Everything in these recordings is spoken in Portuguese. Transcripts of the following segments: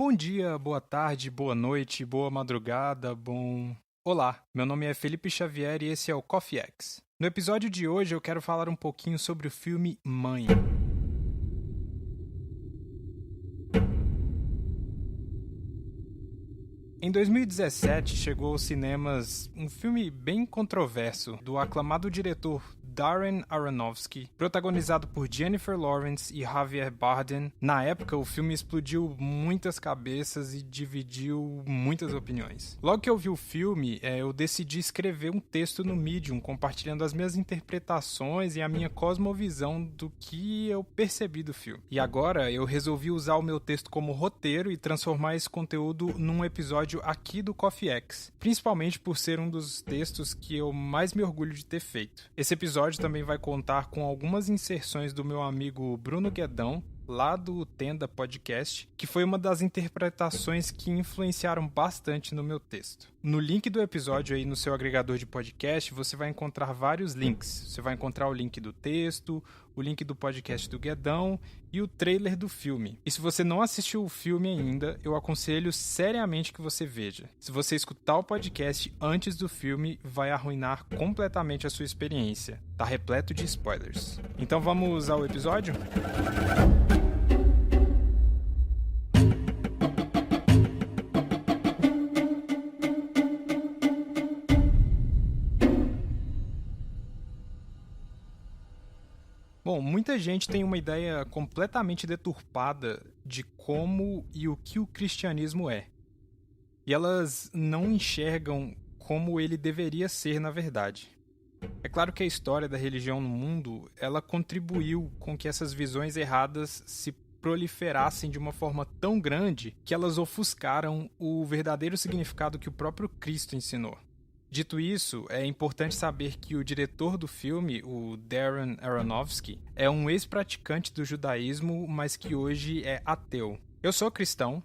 Bom dia, boa tarde, boa noite, boa madrugada, Olá, meu nome é Felipe Xavier e esse é o Coffee X. No episódio de hoje eu quero falar um pouquinho sobre o filme Mãe. Em 2017 chegou aos cinemas um filme bem controverso do aclamado diretor Darren Aronofsky, protagonizado por Jennifer Lawrence e Javier Bardem. Na época, o filme explodiu muitas cabeças e dividiu muitas opiniões. Logo que eu vi o filme, eu decidi escrever um texto no Medium, compartilhando as minhas interpretações e a minha cosmovisão do que eu percebi do filme. E agora, eu resolvi usar o meu texto como roteiro e transformar esse conteúdo num episódio aqui do Coffee X, principalmente por ser um dos textos que eu mais me orgulho de ter feito. Esse episódio também vai contar com algumas inserções do meu amigo Bruno Guedão, lá do Tenda Podcast, que foi uma das interpretações que influenciaram bastante no meu texto. No link do episódio aí no seu agregador de podcast, você vai encontrar vários links. Você vai encontrar o link do texto, o link do podcast do Guedão e o trailer do filme. E se você não assistiu o filme ainda, eu aconselho seriamente que você veja. Se você escutar o podcast antes do filme, vai arruinar completamente a sua experiência. Tá repleto de spoilers. Então vamos ao episódio? Bom, muita gente tem uma ideia completamente deturpada de como e o que o cristianismo é. E elas não enxergam como ele deveria ser na verdade. É claro que a história da religião no mundo, ela contribuiu com que essas visões erradas se proliferassem de uma forma tão grande que elas ofuscaram o verdadeiro significado que o próprio Cristo ensinou. Dito isso, é importante saber que o diretor do filme, o Darren Aronofsky, é um ex-praticante do judaísmo, mas que hoje é ateu. Eu sou cristão,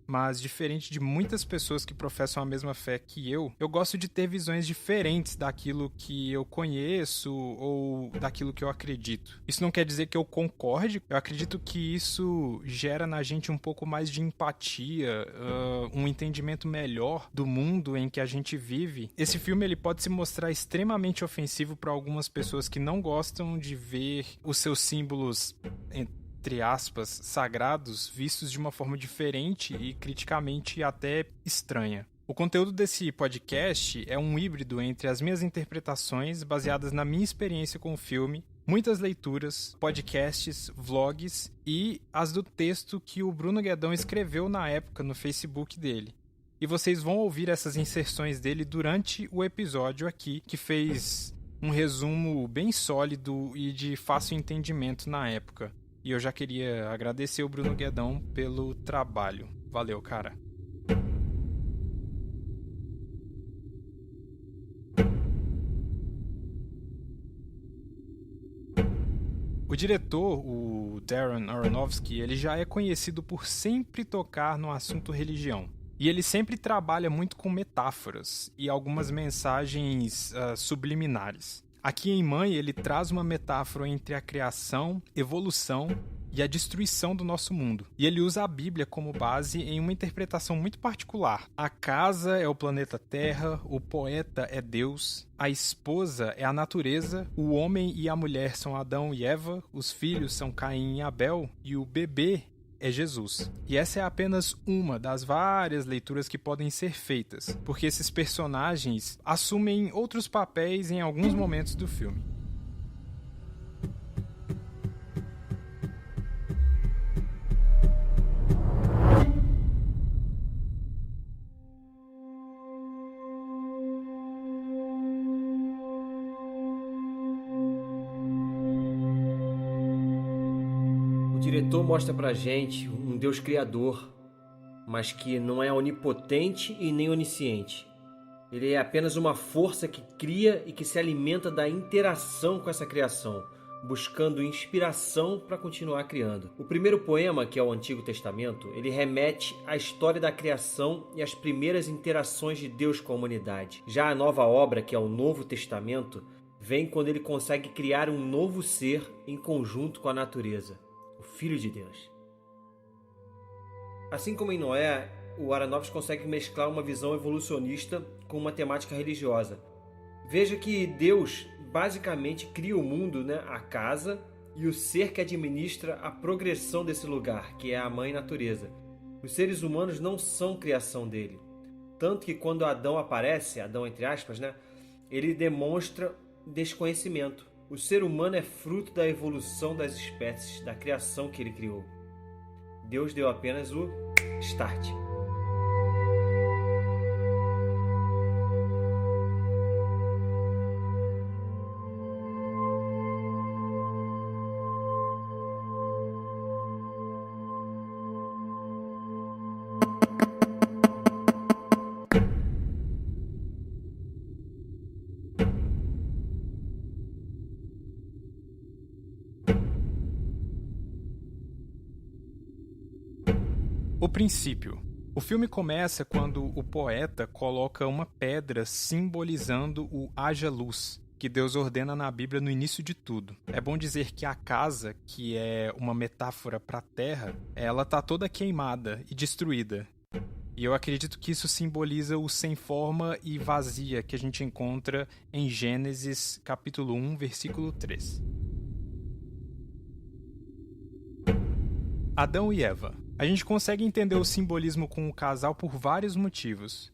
mas diferente de muitas pessoas que professam a mesma fé que eu gosto de ter visões diferentes daquilo que eu conheço ou daquilo que eu acredito. Isso não quer dizer que eu concorde, eu acredito que isso gera na gente um pouco mais de empatia, um entendimento melhor do mundo em que a gente vive. Esse filme ele pode se mostrar extremamente ofensivo para algumas pessoas que não gostam de ver os seus símbolos entre aspas, sagrados, vistos de uma forma diferente e criticamente até estranha. O conteúdo desse podcast é um híbrido entre as minhas interpretações baseadas na minha experiência com o filme, muitas leituras, podcasts, vlogs e as do texto que o Bruno Guedão escreveu na época no Facebook dele. E vocês vão ouvir essas inserções dele durante o episódio aqui, que fez um resumo bem sólido e de fácil entendimento na época. E eu já queria agradecer o Bruno Guedão pelo trabalho. Valeu, cara. O diretor, o Darren Aronofsky, ele já é conhecido por sempre tocar no assunto religião. E ele sempre trabalha muito com metáforas e algumas mensagens subliminares. Aqui em Mãe, ele traz uma metáfora entre a criação, evolução e a destruição do nosso mundo. E ele usa a Bíblia como base em uma interpretação muito particular. A casa é o planeta Terra, o poeta é Deus, a esposa é a natureza, o homem e a mulher são Adão e Eva, os filhos são Caim e Abel, e o bebê é Jesus. E essa é apenas uma das várias leituras que podem ser feitas, porque esses personagens assumem outros papéis em alguns momentos do filme. O diretor mostra pra gente um Deus criador, mas que não é onipotente e nem onisciente. Ele é apenas uma força que cria e que se alimenta da interação com essa criação, buscando inspiração para continuar criando. O primeiro poema, que é o Antigo Testamento, ele remete à história da criação e às primeiras interações de Deus com a humanidade. Já a nova obra, que é o Novo Testamento, vem quando ele consegue criar um novo ser em conjunto com a natureza, o Filho de Deus. Assim como em Noé, o Aronofsky consegue mesclar uma visão evolucionista com uma temática religiosa. Veja que Deus basicamente cria o mundo, a casa, e o ser que administra a progressão desse lugar, que é a mãe natureza. Os seres humanos não são criação dele. Tanto que quando Adão aparece, Adão entre aspas, ele demonstra desconhecimento. O ser humano é fruto da evolução das espécies, da criação que ele criou. Deus deu apenas o start. O princípio. O filme começa quando o poeta coloca uma pedra simbolizando o haja luz, que Deus ordena na Bíblia no início de tudo. É bom dizer que a casa, que é uma metáfora para a terra, ela tá toda queimada e destruída. E eu acredito que isso simboliza o sem forma e vazia que a gente encontra em Gênesis capítulo 1, versículo 3. Adão e Eva. A gente consegue entender o simbolismo com o casal por vários motivos.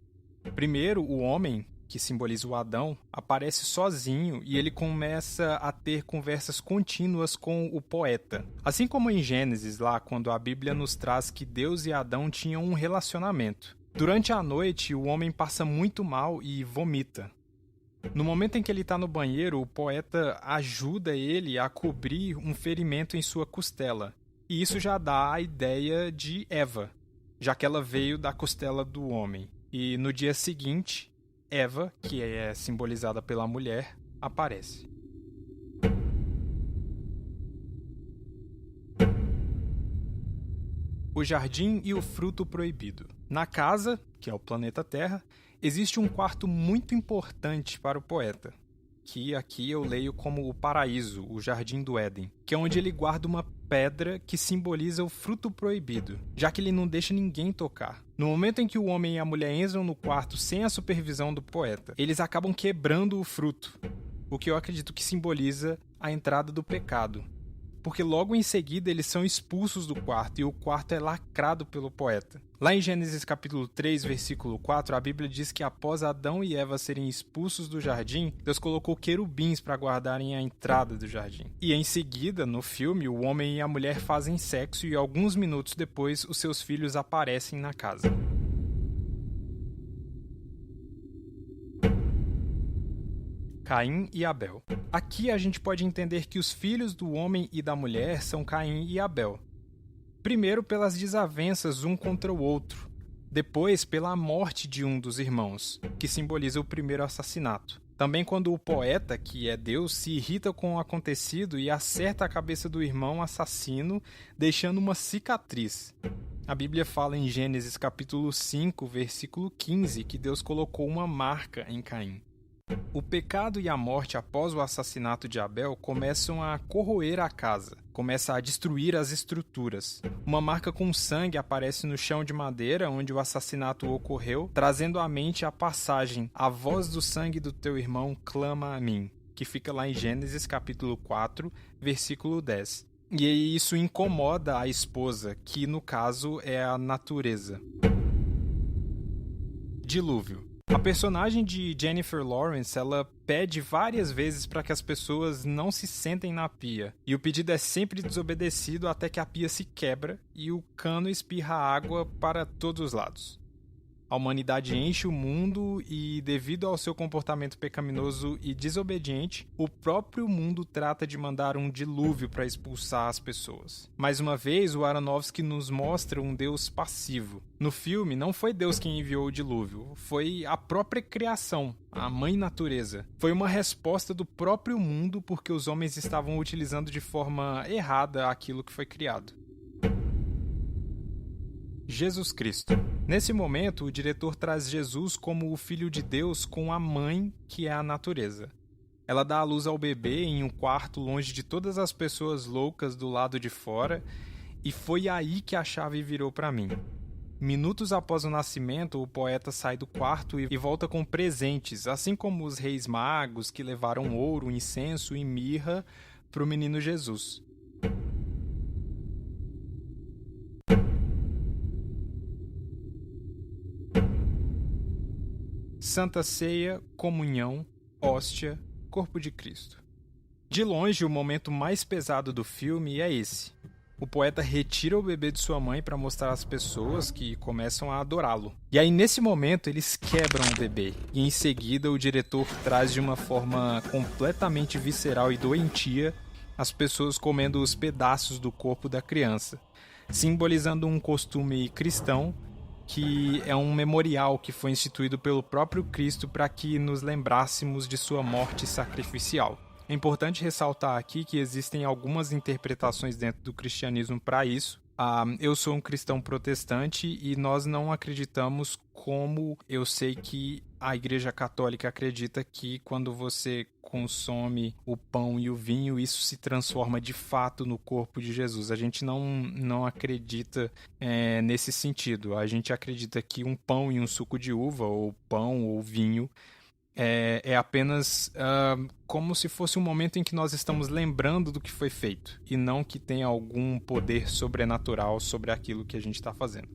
Primeiro, o homem, que simboliza o Adão, aparece sozinho e ele começa a ter conversas contínuas com o poeta. Assim como em Gênesis, lá quando a Bíblia nos traz que Deus e Adão tinham um relacionamento. Durante a noite, o homem passa muito mal e vomita. No momento em que ele está no banheiro, o poeta ajuda ele a cobrir um ferimento em sua costela. E isso já dá a ideia de Eva, já que ela veio da costela do homem. E no dia seguinte, Eva, que é simbolizada pela mulher, aparece. O jardim e o fruto proibido. Na casa, que é o planeta Terra, existe um quarto muito importante para o poeta, que aqui eu leio como o paraíso, o jardim do Éden, que é onde ele guarda uma pedra que simboliza o fruto proibido, já que ele não deixa ninguém tocar. No momento em que o homem e a mulher entram no quarto sem a supervisão do poeta, eles acabam quebrando o fruto, o que eu acredito que simboliza a entrada do pecado. Porque logo em seguida eles são expulsos do quarto e o quarto é lacrado pelo poeta. Lá em Gênesis capítulo 3, versículo 4, a Bíblia diz que após Adão e Eva serem expulsos do jardim, Deus colocou querubins para guardarem a entrada do jardim. E em seguida, no filme, o homem e a mulher fazem sexo e alguns minutos depois os seus filhos aparecem na casa. Caim e Abel. Aqui a gente pode entender que os filhos do homem e da mulher são Caim e Abel. Primeiro pelas desavenças um contra o outro, depois pela morte de um dos irmãos, que simboliza o primeiro assassinato. Também quando o poeta, que é Deus, se irrita com o acontecido e acerta a cabeça do irmão assassino, deixando uma cicatriz. A Bíblia fala em Gênesis capítulo 5, versículo 15, que Deus colocou uma marca em Caim. O pecado e a morte após o assassinato de Abel começam a corroer a casa, começa a destruir as estruturas. Uma marca com sangue aparece no chão de madeira onde o assassinato ocorreu, trazendo à mente a passagem "A voz do sangue do teu irmão clama a mim", que fica lá em Gênesis capítulo 4, versículo 10. E isso incomoda a esposa, que no caso é a natureza. Dilúvio. A personagem de Jennifer Lawrence, ela pede várias vezes para que as pessoas não se sentem na pia. E o pedido é sempre desobedecido até que a pia se quebra e o cano espirra água para todos os lados. A humanidade enche o mundo e, devido ao seu comportamento pecaminoso e desobediente, o próprio mundo trata de mandar um dilúvio para expulsar as pessoas. Mais uma vez, o Aronofsky nos mostra um Deus passivo. No filme, não foi Deus quem enviou o dilúvio, foi a própria criação, a mãe natureza. Foi uma resposta do próprio mundo porque os homens estavam utilizando de forma errada aquilo que foi criado. Jesus Cristo. Nesse momento, o diretor traz Jesus como o Filho de Deus com a mãe, que é a natureza. Ela dá à luz ao bebê em um quarto longe de todas as pessoas loucas do lado de fora, e foi aí que a chave virou para mim. Minutos após o nascimento, o poeta sai do quarto e volta com presentes, assim como os reis magos que levaram ouro, incenso e mirra para o menino Jesus. Santa Ceia, comunhão, hóstia, corpo de Cristo. De longe, o momento mais pesado do filme é esse. O poeta retira o bebê de sua mãe para mostrar às pessoas que começam a adorá-lo. E aí, nesse momento, eles quebram o bebê. E em seguida, o diretor traz de uma forma completamente visceral e doentia as pessoas comendo os pedaços do corpo da criança, simbolizando um costume cristão que é um memorial que foi instituído pelo próprio Cristo para que nos lembrássemos de sua morte sacrificial. É importante ressaltar aqui que existem algumas interpretações dentro do cristianismo para isso. Eu sou um cristão protestante e nós não acreditamos como eu sei que a Igreja Católica acredita que quando você consome o pão e o vinho, isso se transforma de fato no corpo de Jesus. A gente não acredita nesse sentido. A gente acredita que um pão e um suco de uva, ou pão ou vinho, é apenas como se fosse um momento em que nós estamos lembrando do que foi feito e não que tenha algum poder sobrenatural sobre aquilo que a gente está fazendo.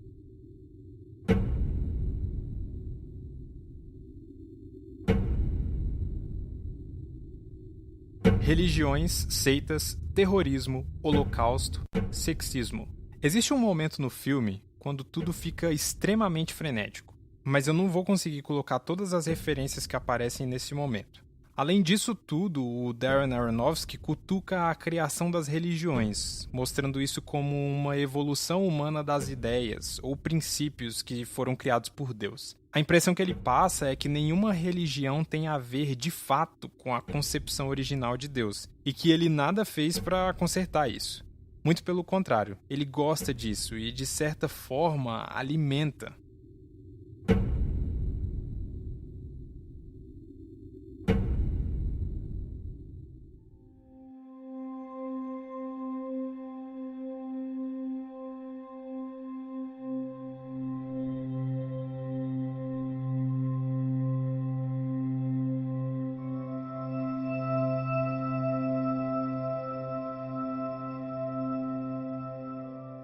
Religiões, seitas, terrorismo, holocausto, sexismo. Existe um momento no filme quando tudo fica extremamente frenético, mas eu não vou conseguir colocar todas as referências que aparecem nesse momento. Além disso tudo, o Darren Aronofsky cutuca a criação das religiões, mostrando isso como uma evolução humana das ideias ou princípios que foram criados por Deus. A impressão que ele passa é que nenhuma religião tem a ver de fato com a concepção original de Deus, e que ele nada fez para consertar isso. Muito pelo contrário, ele gosta disso e, de certa forma, alimenta.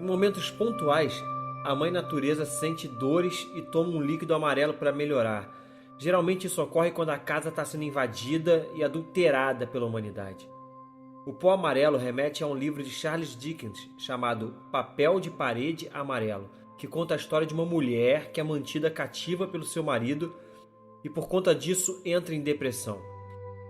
Em momentos pontuais, a mãe natureza sente dores e toma um líquido amarelo para melhorar. Geralmente isso ocorre quando a casa está sendo invadida e adulterada pela humanidade. O pó amarelo remete a um livro de Charles Dickens chamado Papel de Parede Amarelo, que conta a história de uma mulher que é mantida cativa pelo seu marido e por conta disso entra em depressão.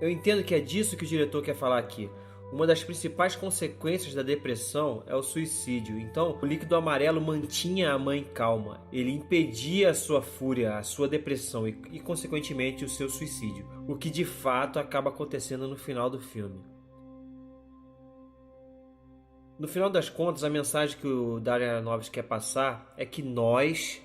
Eu entendo que é disso que o diretor quer falar aqui. Uma das principais consequências da depressão é o suicídio. Então, o líquido amarelo mantinha a mãe calma. Ele impedia a sua fúria, a sua depressão e consequentemente, o seu suicídio. O que de fato acaba acontecendo no final do filme. No final das contas, a mensagem que o Darren Aronofsky quer passar é que nós,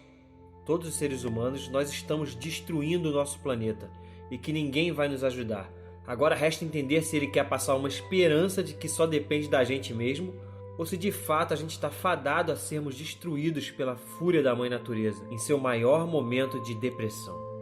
todos os seres humanos, nós estamos destruindo o nosso planeta e que ninguém vai nos ajudar. Agora resta entender se ele quer passar uma esperança de que só depende da gente mesmo, ou se de fato a gente está fadado a sermos destruídos pela fúria da mãe natureza, em seu maior momento de depressão.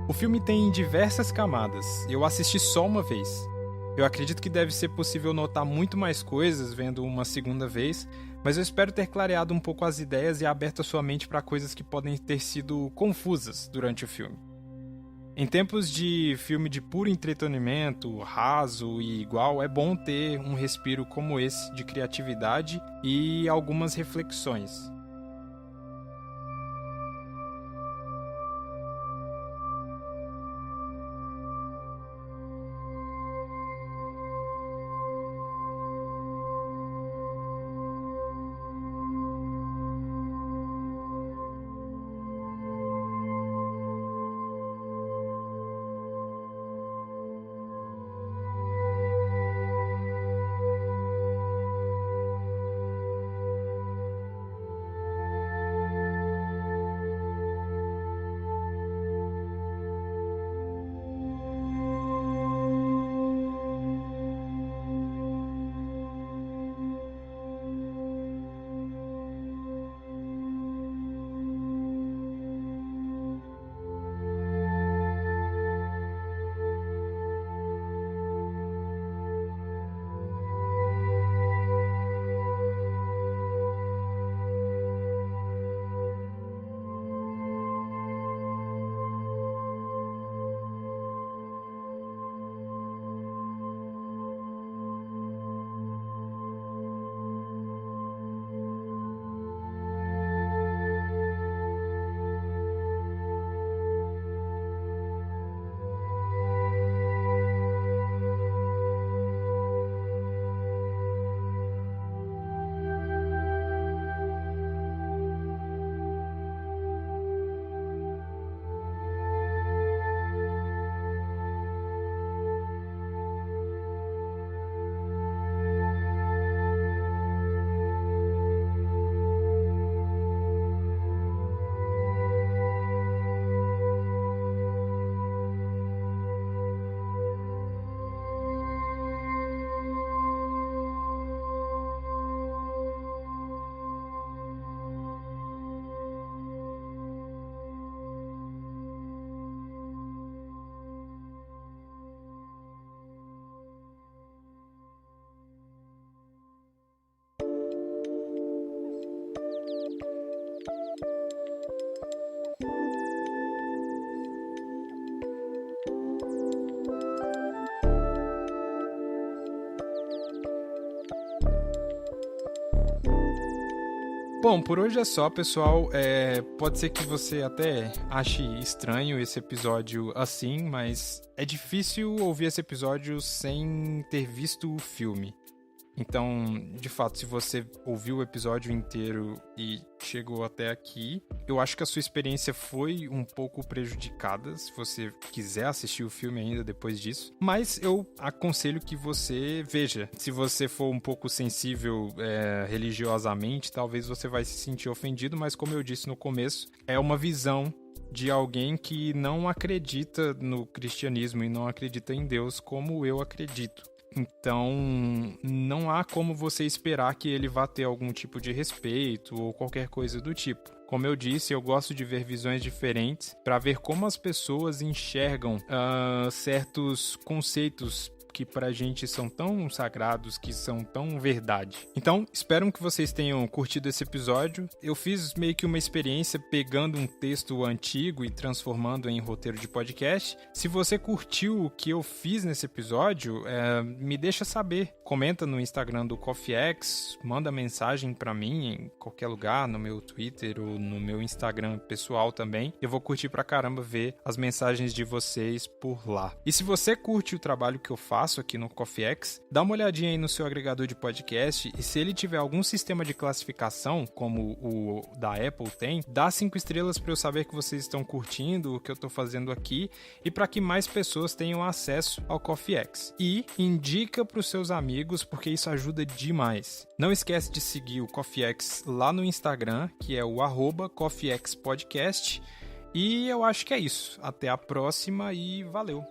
O filme tem diversas camadas. Eu assisti só uma vez. Eu acredito que deve ser possível notar muito mais coisas vendo uma segunda vez, mas eu espero ter clareado um pouco as ideias e aberto a sua mente para coisas que podem ter sido confusas durante o filme. Em tempos de filme de puro entretenimento, raso e igual, é bom ter um respiro como esse de criatividade e algumas reflexões. Bom, por hoje é só, pessoal. Pode ser que você até ache estranho esse episódio assim, mas é difícil ouvir esse episódio sem ter visto o filme. Então, de fato, se você ouviu o episódio inteiro e chegou até aqui, eu acho que a sua experiência foi um pouco prejudicada, se você quiser assistir o filme ainda depois disso. Mas eu aconselho que você veja. Se você for um pouco sensível religiosamente, talvez você vai se sentir ofendido, mas como eu disse no começo, é uma visão de alguém que não acredita no cristianismo e não acredita em Deus como eu acredito. Então, não há como você esperar que ele vá ter algum tipo de respeito ou qualquer coisa do tipo. Como eu disse, eu gosto de ver visões diferentes para ver como as pessoas enxergam certos conceitos que pra gente são tão sagrados, que são tão verdade. Então, espero que vocês tenham curtido esse episódio. Eu fiz meio que uma experiência pegando um texto antigo e transformando em roteiro de podcast. Se você curtiu o que eu fiz nesse episódio, me deixa saber. Comenta no Instagram do CoffeeX, manda mensagem pra mim em qualquer lugar, no meu Twitter ou no meu Instagram pessoal também. Eu vou curtir pra caramba ver as mensagens de vocês por lá. E se você curte o trabalho que eu faço aqui no CoffeeX, dá uma olhadinha aí no seu agregador de podcast e se ele tiver algum sistema de classificação, como o da Apple tem, dá 5 estrelas para eu saber que vocês estão curtindo o que eu estou fazendo aqui e para que mais pessoas tenham acesso ao CoffeeX. E indica para os seus amigos, porque isso ajuda demais. Não esquece de seguir o CoffeeX lá no Instagram, que é o @CoffeeXPodcast. E eu acho que é isso. Até a próxima e valeu!